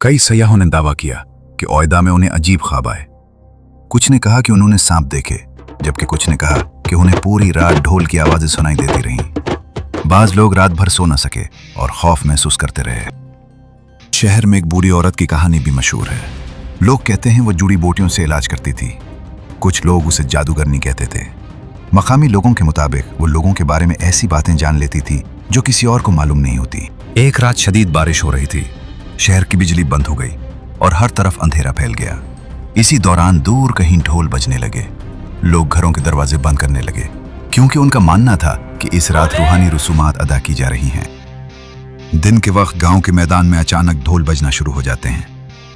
कई सयाहों ने दावा किया कि ओयदा में उन्हें अजीब ख्वाब आए। कुछ ने कहा कि उन्होंने सांप देखे, जबकि कुछ ने कहा कि उन्हें पूरी रात ढोल की आवाजें सुनाई देती रहीं। बाज लोग रात भर सो न सके और खौफ महसूस करते रहे। शहर में एक बूढ़ी औरत की कहानी भी मशहूर है। लोग कहते हैं वो जड़ी बूटियों से इलाज करती थी। कुछ लोग उसे जादूगरनी कहते थे। मकामी लोगों के मुताबिक वो लोगों के बारे में ऐसी बातें जान लेती थी जो किसी और को मालूम नहीं होती। एक रात शदीद बारिश हो रही थी। शहर की बिजली बंद हो गई और हर तरफ अंधेरा फैल गया। इसी दौरान दूर कहीं ढोल बजने लगे। लोग घरों के दरवाजे बंद करने लगे, क्योंकि उनका मानना था कि इस रात रूहानी रसूमात अदा की जा रही हैं। दिन के वक्त गांव के मैदान में अचानक ढोल बजना शुरू हो जाते हैं।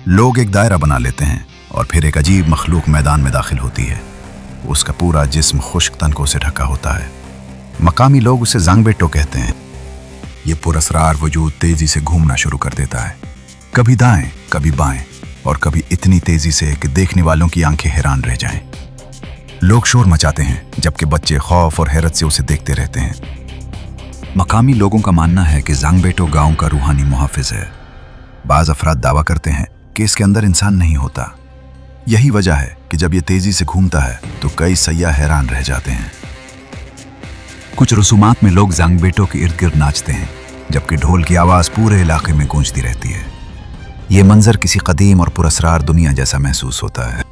लोग एक दायरा बना लेते हैं और फिर एक अजीब मखलूक मैदान में दाखिल होती है। उसका पूरा जिस्म खुश्क तनकों से ढका होता है। मकामी लोग उसे ज़ांगबेटो कहते हैं। ये पुरअसरार वजूद तेजी से घूमना शुरू कर देता है, कभी दाएं कभी बाएं, और कभी इतनी तेजी से कि देखने वालों की आंखें हैरान रह जाएं। लोग शोर मचाते हैं, जबकि बच्चे खौफ और हैरत से उसे देखते रहते हैं। मकामी लोगों का मानना है कि ज़ांगबेटो गांव का रूहानी मुहाफिज है। बाज़ अफराद दावा करते हैं कि इसके अंदर इंसान नहीं होता। यही वजह है कि जब ये तेजी से घूमता है तो कई सयाह हैरान रह जाते हैं। कुछ रसूमात में लोग ज़ांगबेटो के इर्द गिर्द नाचते हैं, जबकि ढोल की आवाज़ पूरे इलाके में गूंजती रहती है। ये मंजर किसी कदीम और पुरअसरार दुनिया जैसा महसूस होता है।